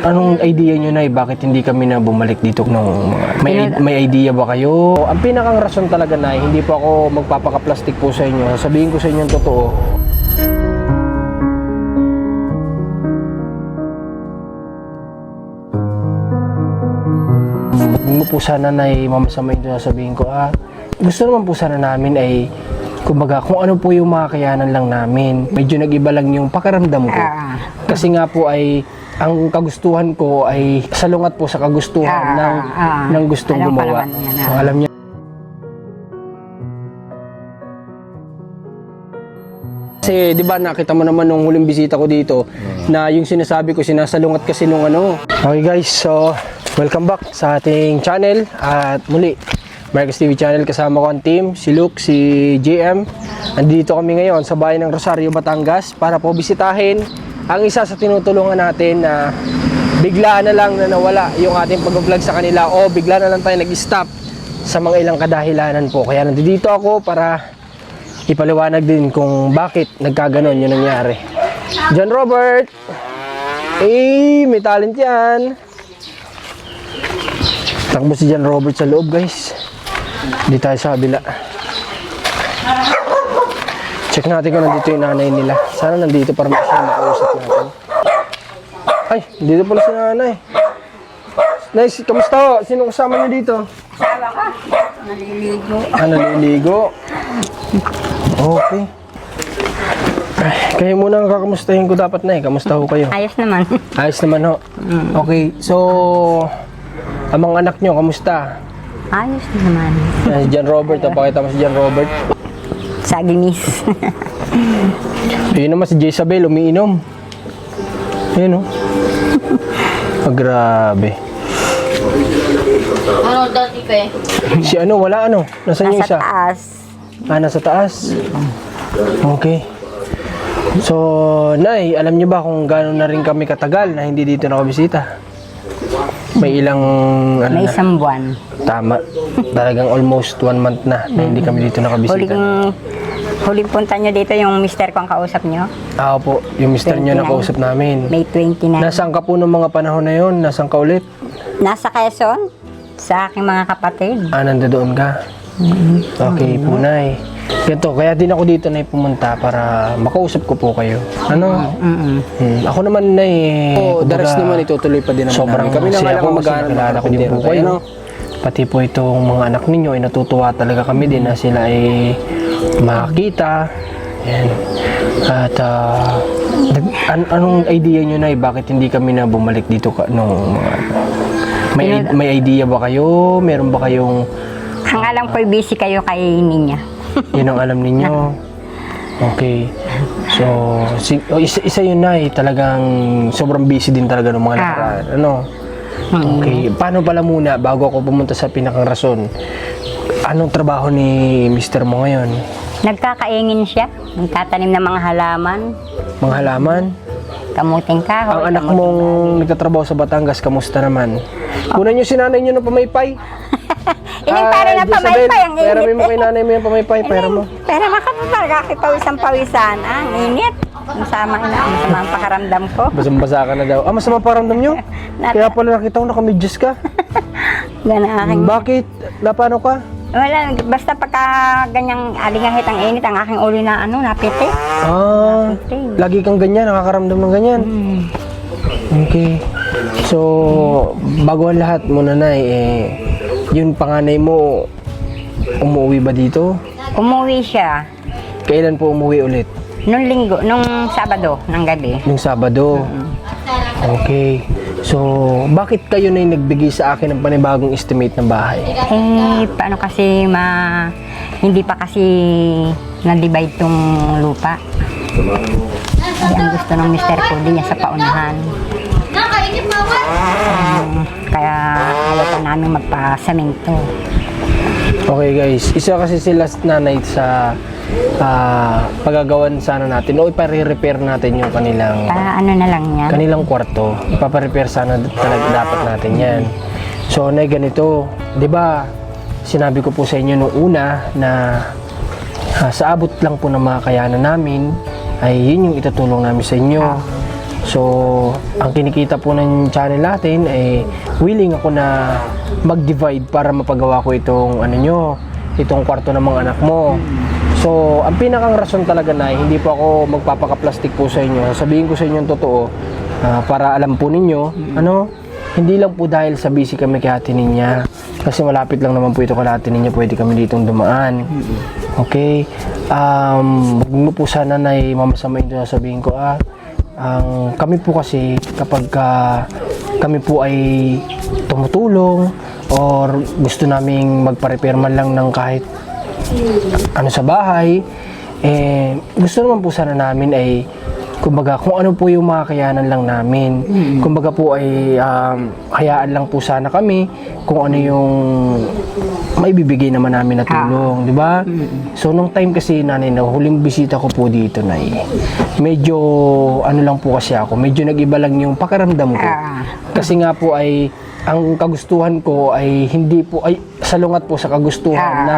Anong idea nyo na bakit hindi kami na bumalik dito nung may idea ba kayo? Ang pinakang rason talaga na hindi po ako magpapaka-plastic po sa inyo. Sabihin ko sa inyo ang totoo. Huwag mo po sana na mamasama yung sasabihin ko. Gusto naman po sana namin ay kumbaga kung ano po yung makakayanan lang namin. Medyo nag-iba lang yung pakiramdam ko. Kasi nga po ay ang kagustuhan ko ay salungat po sa kagustuhan ng gustong gumawa. Alam niyo. Kasi 'di ba nakita mo naman nung huling bisita ko dito na yung sinasabi ko sinasalungat kasi nung ano. Okay guys, so welcome back sa ating channel at muli Marcos TV channel, kasama ko ang team, si Luke, si JM. Andito kami ngayon sa bayan ng Rosario, Batangas para po bisitahin ang isa sa tinutulungan natin na biglaan na lang na nawala yung ating pag-vlog sa kanila o bigla na lang tayo nag-stop sa mga ilang kadahilanan po. Kaya nandito ako para ipaliwanag din kung bakit nagkaganon yung nangyari. John Robert! May talent yan! Takbo si John Robert sa loob guys. Hindi tayo sa kabila. Check natin kung nandito yung nanay nila. Sana nandito para makausap natin. Ay, dito pala si nanay. Nice, kamusta ho? Sino kasama niyo dito? Kasama ko. Naliligo. Naliligo? Okay. Ay, kayo muna ang kakamustahin ko dapat na Kamusta ho kayo? Ayos naman. Ayos naman ho. Okay, so ang mga anak nyo, kamusta? Ayos naman. Si John Robert, pakita mo si John Robert. Saginis. Ayun naman si Jezabel, umiinom. Ayun grabe. Ano dati pa Si ano, wala ano? Nasaan yung Nasa isa? taas. Nasa taas? Okay. So, Nay, alam niyo ba kung gaano na rin kami katagal na hindi dito nakabisita? May ilang ano May na? isang buwan. Tama. Talagang almost 1 month na hindi kami dito nakabisita. Huling punta nyo dito yung mister ko ang kausap nyo. Po, yung mister niyo 29. nakausap namin. May 29. Nasaan ka po nung mga panahon na yun? Nasaan ka ulit? Nasa Quezon. Sa aking mga kapatid. Nandoon ka? Okay po, Nay. Ganito, kaya din ako dito na pumunta para makausap ko po kayo. Ano? Ako naman na Daras naman itutuloy pa din naman sobrang namin. Kami na nga lang ang magkakilala ko din po kayo. Pati po itong mga anak ninyo ay natutuwa talaga kami din na sila ay makakita. Yan. At anong idea nyo na bakit hindi kami na bumalik dito nung may idea ba kayo? Meron ba kayong Ang alam ko, busy kayo kay Ninya. yun ang alam ninyo? Okay. So, isa yun na talagang sobrang busy din talaga ng mga nakaraan. Ano? Okay. Paano pala muna, bago ako pumunta sa pinakang rason, anong trabaho ni mister mo ngayon? Nagkakaingin siya. Nagtatanim ng mga halaman. Mga halaman? Kamuting kahoy. Ang anak mong nagtatrabaho sa Batangas, kamusta naman? Kunan nyo si nanay nyo ng pamaypay. Para na pamaypay ang init. Pera mo kay nanay mo yung pamaypay, pera mo. Pero makapapag pawisan-pawisan. Ang init. Masama ang pakaramdam ko. Basang-basa ka na daw. Masama paramdam nyo? Kaya pala nakita ko nakamidyas ka. Gana aking... Bakit? Napano ka? Wala, basta pagka ganyang alingahit ang init, ang aking ulo na napiti. Lagi kang ganyan, nakakaramdam ng ganyan. Okay. So, bago ang lahat muna na yung panganay mo, umuwi ba dito? Umuwi siya. Kailan po umuwi ulit? Nung Sabado ng gabi. Yung Sabado. Okay. So, bakit kayo na yung nagbigay sa akin ng panibagong estimate ng bahay? Paano kasi hindi pa kasi na-divide tong lupa. Ay, ang gusto ng mister ko, di niya sa paunahan. Nakainip mama. Kaya ayaw pa namin magpa-semento. Okay guys, isa kasi sila nanay sa pagagawan sana natin o ipare-repair natin yung kanilang Ano na lang yan. kanilang kwarto. Ipapa-repair sana talaga dapat natin yan. So, Nay, ganito, 'di ba? Sinabi ko po sa inyo nung una na sa abot lang po ng mga kayanan namin ay yun yung itutulong namin sa inyo. So, ang kinikita po ng channel natin ay willing ako na mag-divide para mapagawa ko itong itong kwarto ng mga anak mo. So, ang pinakang rason talaga na hindi po ako magpapaka-plastic po sa inyo. Sabihin ko sa inyo yung totoo para alam po ninyo, hindi lang po dahil sa busy kami kay Ate Ninya. Kasi malapit lang naman po ito kay Ate Ninya, pwede kami ditong dumaan. Okay? Huwag mo po sana na mamasamain ito na sabihin ko, kami po kasi kapag kami po ay tumutulong or gusto naming magpa-repair man lang ng kahit sa bahay, gusto naman po sana namin ay kumbaga kung ano po yung makakayanan lang namin. Kumbaga po ay hayaan lang po sana kami kung ano yung maibibigay naman namin na tulong, di ba? So nung time kasi nanay na huling bisita ko po dito na medyo lang po kasi ako, medyo nag-iba lang yung pakiramdam ko. Kasi nga po ay ang kagustuhan ko ay hindi po ay salungat po sa kagustuhan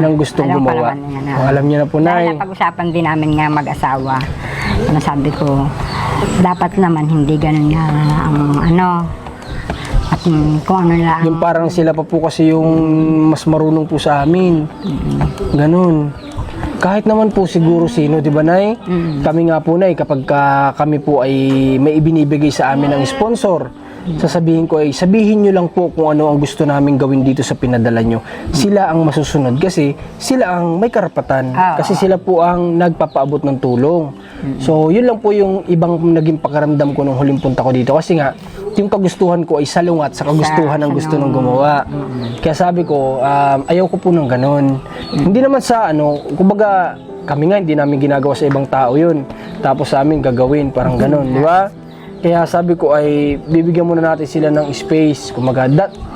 ng gustong gumawa. Alam niyo na po, Nay. Dahil napag-usapan din namin nga mag-asawa. Sabi ko, dapat naman hindi ganun nga at kung ano lang. Yung parang sila pa po kasi yung mas marunong po sa amin. Ganun. Kahit naman po siguro sino, di ba, Nay? Kami nga po, Nay, kapag kami po ay may ibinibigay sa amin ng sponsor, sasabihin ko ay sabihin nyo lang po kung ano ang gusto namin gawin dito sa pinadala nyo. Sila ang masusunod kasi sila ang may karapatan. Kasi sila po ang nagpapaabot ng tulong. So, yun lang po yung ibang naging pakiramdam ko nung huling punta ko dito. Kasi nga, yung kagustuhan ko ay salungat sa kagustuhan ng gusto ng gumawa. Kaya sabi ko, ayaw ko po ng ganun. Hindi naman sa kumbaga, kami nga hindi namin ginagawa sa ibang tao yun. Tapos sa amin gagawin, parang ganun, di ba? Kaya sabi ko ay bibigyan muna natin sila ng space. Kumaga,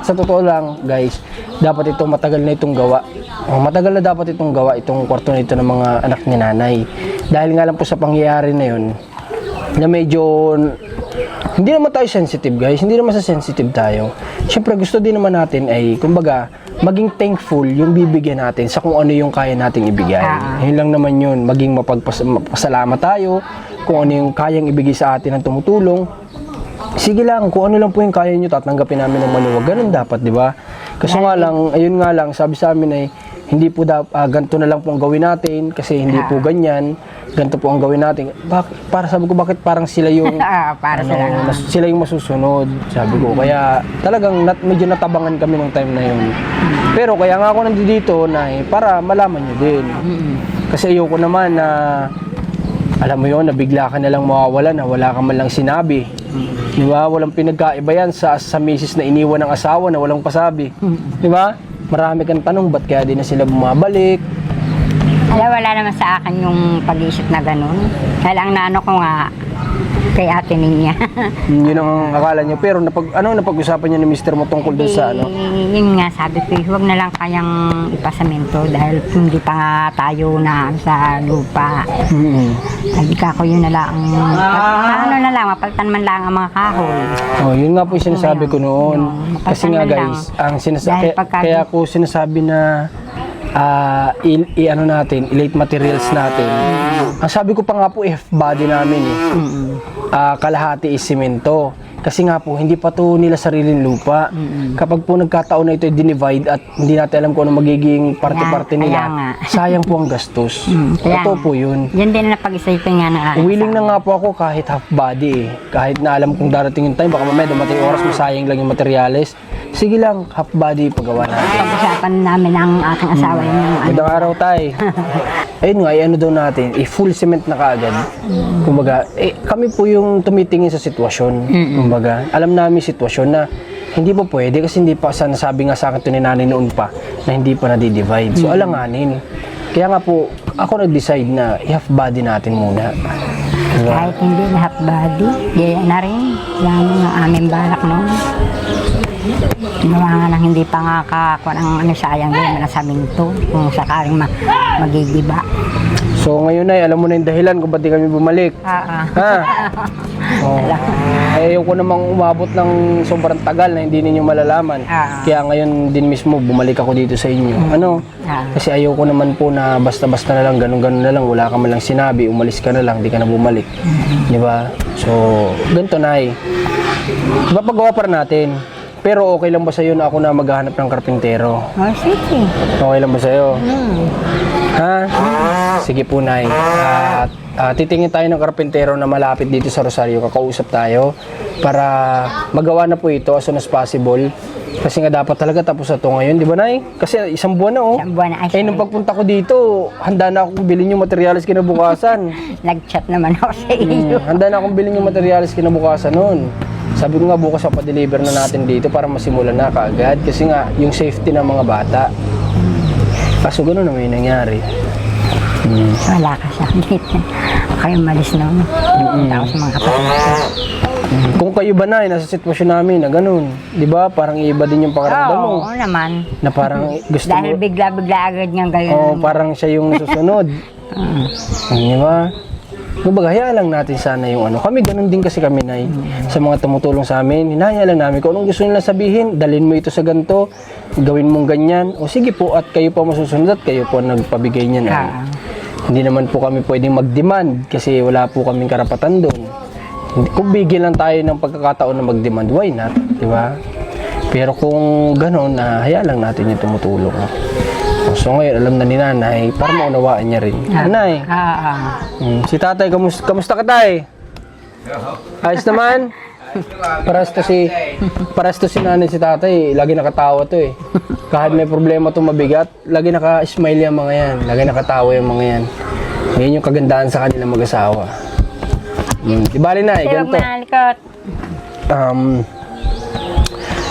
sa totoo lang guys, dapat ito matagal na itong gawa. Matagal na dapat itong gawa, itong kwarto na ito ng mga anak ni nanay. Dahil nga lang po sa pangyayari na yun, na medyo, hindi naman tayo sensitive guys, hindi naman sa sensitive tayo. Siyempre gusto din naman natin ay, kumbaga, maging thankful yung bibigyan natin sa kung ano yung kaya nating ibigay. Yun lang naman yun, maging mapagpasalamat tayo kung ano yung kayang ibigay sa atin ng tumutulong. Sige lang, kung ano lang po yung kaya nyo, tatanggapin namin ng maluwag. Ganun dapat, di ba? Kasi nga lang, ayun nga lang, sabi sa amin ay, hindi po ganito na lang po ang gawin natin, kasi hindi po ganyan, ganito po ang gawin natin. Para sabi ko, bakit parang sila yung, sila yung masusunod, sabi ko. Kaya talagang medyo natabangan kami ng time na yun. Pero kaya nga ako nandito na para malaman nyo din. Kasi ayoko naman na, alam mo yun, nabigla ka na lang mawawala na wala ka man lang sinabi. Di ba? Walang pinagkaiba yan sa misis na iniwan ng asawa na walang pasabi. Di ba? Marami kang tanong, ba't kaya din na sila bumabalik? Wala naman sa akin yung pag-iisip na ganun. Kaya lang naano ko nga kay Ate Ninya. Yun ang akala niyo. Pero napag-usapan niyo ni Mr. mo tungkol dun sa Yun nga, sabi ko, huwag na lang kayang ipasamento dahil hindi pa nga tayo na sa lupa. Sabi ka ko yun na lang. Mapalitan man lang ang mga kahoy. Yun nga po yung sinasabi ko noon. Kasi nga guys, kaya ko sinasabi na i-late materials natin. Ang sabi ko pa nga po, F-body namin kalahati is simento. Kasi nga po, hindi pa to nila sariling lupa. Kapag po nagkataon na ito i-divide at hindi natin alam kung ano magiging parte-parte nila, sayang po ang gastos. Ito po yun. Yan din na pag-isipin nga na. Willing na nga po ako kahit half body Kahit na alam kong darating yung time, baka mamaya dumating oras, masayang lang yung materyales. Sige lang, half body paggawa natin. Pag-usapan namin ang aking asawa yung Magandang araw tayo. Ayun nga, daw natin, full cement na kaagad. Kumbaga, kami po yung tumitingin sa sitwasyon. Kumbaga, alam namin sitwasyon na hindi po pwede kasi hindi pa, sabi nga sa akin ito ni nanay noon pa, na hindi pa nadi-divide. So, alanganin. Kaya nga po, ako nag-decide na i-half body natin muna. Diba? Kahit hindi na half body, gaya na rin. Yan ang aming balak noon. Ginawa nga lang hindi pa nga kakuha ng sayang din na sa minto kung sakaling magigiba. So ngayon ay alam mo na yung dahilan kung ba't di kami bumalik. Ha? Oh. Ayaw ko namang umabot ng sobrang tagal na hindi ninyo malalaman. Kaya ngayon din mismo bumalik ako dito sa inyo. Ano? Kasi ayaw ko naman po na basta-basta na lang, ganun-ganun na lang, wala ka man lang sinabi, umalis ka na lang, di ka na bumalik. Di ba? So, ganito na eh. Mapagawa pa natin. Pero okay lang ba sa'yo na ako na maghahanap ng karpintero? Oh, sige. Okay lang ba sa'yo? Ha? Sige po, Nay. At titingin tayo ng karpintero na malapit dito sa Rosario. Kakausap tayo para magawa na po ito as soon as possible. Kasi nga dapat talaga tapos na ito ngayon, di ba, Nay? Kasi isang buwan na, oh. Isang buwan na. Eh, nung pagpunta ko dito, handa na akong bilhin yung materyales kinabukasan. Nag-chat naman ako sa iyo. Handa na akong bilhin yung materyales kinabukasan noon. Sabi ko nga bukas pa pa-deliver na natin dito para masimulan na kaagad. Kasi nga, yung safety ng mga bata. Kaso gano'n na may nangyari. Wala ka sa akin. Kayo malis na ako. Punta ako sa mga kapatid. Kung kayo ba na, nasa sitwasyon namin na gano'n. Di ba? Parang iba din yung pakiramdam mo. Oo naman. Na parang gusto Dahil mo. bigla-bigla agad niyang gayon. Oo, parang siya yung susunod. Di ba? Kumbaga, hayaan lang natin sana yung ano. Kami ganun din kasi kami, Nay. Sa mga tumutulong sa amin, hinahayaan lang namin. Kung anong gusto nila sabihin, dalhin mo ito sa ganito, gawin mong ganyan. O sige po, at kayo po masusunod at kayo po nagpabigay niyan. Hindi naman po kami pwedeng mag-demand kasi wala po kaming karapatan doon. Kung bigyan lang tayo ng pagkakataon na mag-demand, why not? Di ba? Pero kung gano'n, hayaan lang natin yung tumutulong. So ngayon, alam na ni Nanay, para maunawaan niya rin. Nanay, si Tatay, kamusta ka, Tay? Ayos naman? Paras to si Nanay, si Tatay, lagi nakatawa to eh. Kahit may problema to mabigat, lagi naka-smile yung mga yan, lagi nakatawa yung mga yan. Ngayon yung kagandahan sa kanila mag-asawa. Di bali na eh, ganito.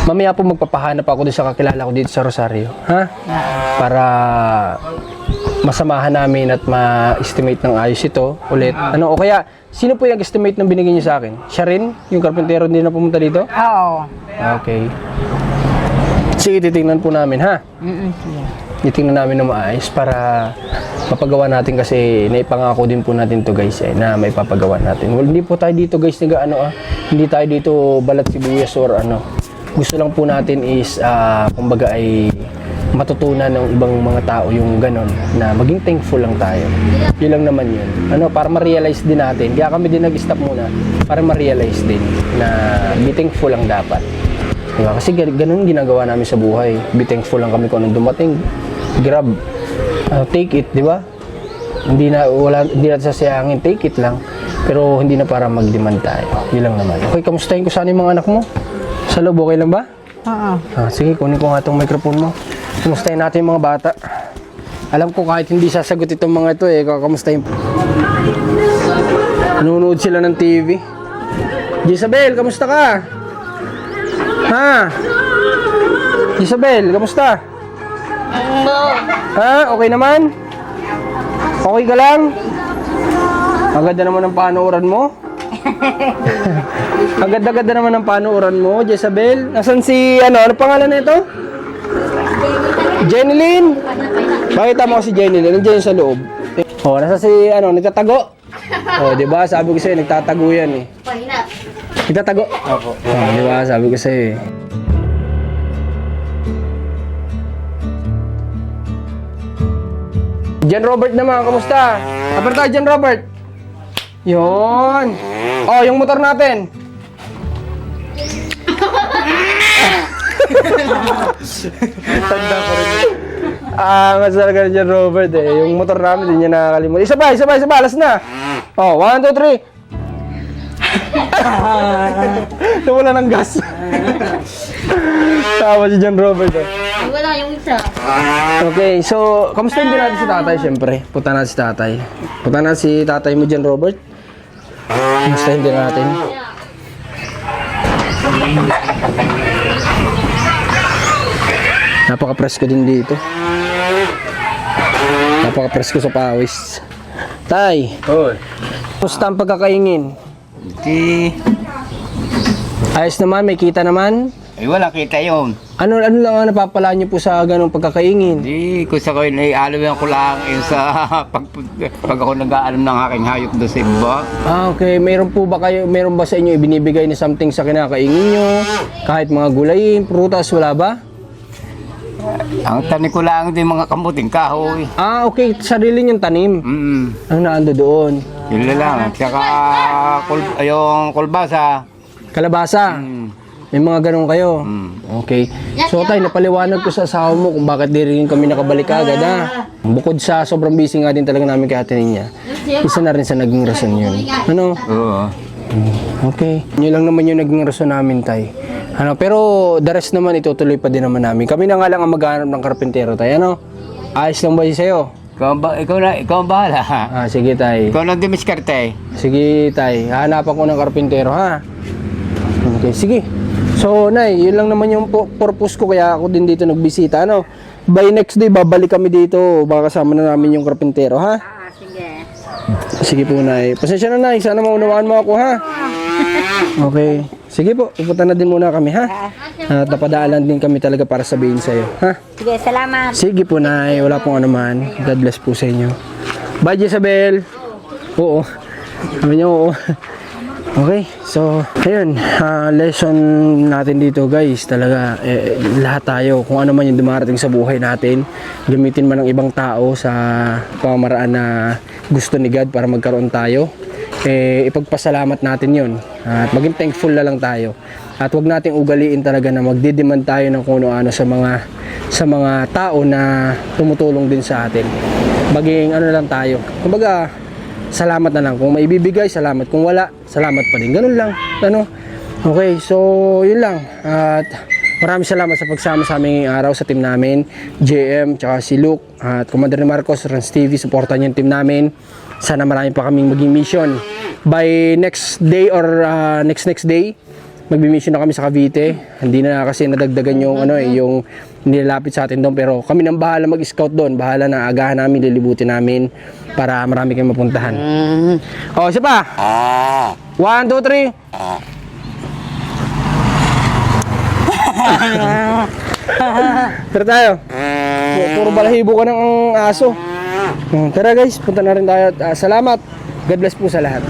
Mamaya po magpapahanap ako doon sa kakilala ko dito sa Rosario. Ha? Para masamahan namin at ma-estimate ng ayos ito ulit. Ano, o kaya, sino po yung estimate ng binigay niyo sa akin? Siya rin? Yung karpintero din na pumunta dito? Oo. Okay. Sige, titingnan po namin, ha? Sige. Titingnan namin na maayos para mapagawa natin kasi naipangako din po natin to guys na may papagawa natin. Well, hindi po tayo dito guys hindi tayo dito balat sibuyas or ano. Gusto lang po natin is kumbaga ay matutunan ng ibang mga tao yung ganon na maging thankful lang tayo. Yun lang naman yun. Ano, para ma-realize din natin. Kaya kami din nag-stop muna para ma-realize din na be thankful lang dapat. Diba? Kasi ganon ginagawa namin sa buhay. Be thankful lang kami kung anong dumating. Grab. Take it, di ba? Hindi na sasayangin. Take it lang. Pero hindi na para mag-demand tayo. Yun lang naman. Okay, kamustahin ko sana yung mga anak mo? Sa loob, okay lang ba? Oo. Sige, kunin ko nga itong microphone mo. Kamustahin natin yung mga bata. Alam ko kahit hindi sasagot itong mga ito kakamustahin. Nanonood sila ng TV. Jezabel, kamusta ka? Ha? Jezabel, kamusta? Ha? Okay naman? Okay ka lang? Ang ganda naman ng panuoran mo. Ang ganda-ganda naman ng panuoran mo, Jezabel. Nasaan si, ano pangalan na ito? Jenilyn. Bakit mo si Jenilyn? Nandiyan sa loob. Oh, nasa si, nagtatago. Oh, di ba? Sabi ko sa'yo, nagtatago yan eh. Pahinap. Nagtatago. Opo. Oh, di ba? Sabi ko sa'yo eh. Jan Robert naman, kamusta? Kapan tayo, Jan Robert? Yun. Oh, yung motor natin. Tanda ko rin. Mas talaga na Jan Robert eh. Yung motor namin, hindi niya nakakalimutan. Isa ba, alas na. Oh, 1, 2, 3. Nawala ng gas. Tawa si Jan Robert eh. Wala yung isa. Okay, so, kamusta din natin si tatay, syempre? Punta natin si tatay. Punta natin si tatay mo dyan, Robert. Kamusta din natin? Napaka-presko din dito. Napaka-presko sa pawis. Tay! Hoy. Kamusta ang pagkakaingin? Okay. Ayos naman, may kita naman. Eh, wala kita yun. Ano lang ang napapala niyo po sa ganong pagkakaingin? Hindi, kung sa ko yun, alawihan ko lang yun sa pag ako nag-aalam ng aking hayop doon sa iba. Okay. Meron ba sa inyo ibinibigay na something sa kinakaingin niyo? Kahit mga gulayin, prutas, wala ba? Ang tanim ko lang din mga kamuting kahoy. Okay. Sarili niyong tanim. Ang naando doon. Yun lang. Tsaka yung kulbasa. Kalabasa. May mga ganun kayo. Okay. So tay, napaliwanag ko sa asawa mo kung bakit di rin kami nakabalik agad ha. Bukod sa sobrang busy nga din talaga namin kay Ate Ninya, isa na rin sa naging rason yun. Ano? Oo. Okay. Yun lang naman yung naging rason namin, tay. Pero the rest naman itutuloy pa din naman namin. Kami na nga lang ang maghanap ng karpintero, tay. Ano? Ayos lang ba yun sa'yo? Ikaw ang bahala. Sige, tay. Ikaw ang dumiskarte. Sige, tay. Hahanapan ko ng karpintero, ha? Okay, sige. So, Nay, yun lang naman yung purpose ko kaya ako din dito nagbisita, ano? By next day, babalik kami dito. Baka kasama na namin yung karpintero, ha? Sige. Sige po, Nay. Pasensya na, Nay. Sana maunawaan mo ako, ha? Okay. Sige po, pupunta na din muna kami, ha? At napadaalan din kami talaga para sabihin sa'yo, ha? Sige, salamat. Sige po, Nay. Wala pong anuman. God bless po sa inyo. Bye, Jezabel. Oo. Sabi niyo, oo. Okay, so ayun, lesson natin dito guys, talaga lahat tayo, kung ano man yung dumarating sa buhay natin, gamitin man ng ibang tao sa pamamaraan na gusto ni God para magkaroon tayo, ipagpasalamat natin yun at maging thankful na lang tayo at wag nating ugaliin talaga na magdidemand tayo ng kung ano sa mga tao na tumutulong din sa atin. Maging ano lang tayo, kumbaga salamat na lang. Kung may ibibigay, salamat. Kung wala, salamat pa din. Ganun lang. Ano? Okay, so yun lang. At maraming salamat sa pagsama sa aming araw sa team namin. JM, tsaka si Luke, at Commander Marcos, Rans TV, supportan yung team namin. Sana marami pa kaming maging mission. By next day or next day, magbi-mission na kami sa Cavite. Hindi na kasi nadagdagan yung yung nilalapit sa atin doon, pero kami nang bahala mag-scout doon. Bahala na, agahan namin, lilibutin namin para marami kayong mapuntahan. Oh, isa pa. 1, 2, 3. Tara tayo. Puro balahibo ka ng aso. Tara guys, punta na rin tayo. Salamat. God bless po sa lahat.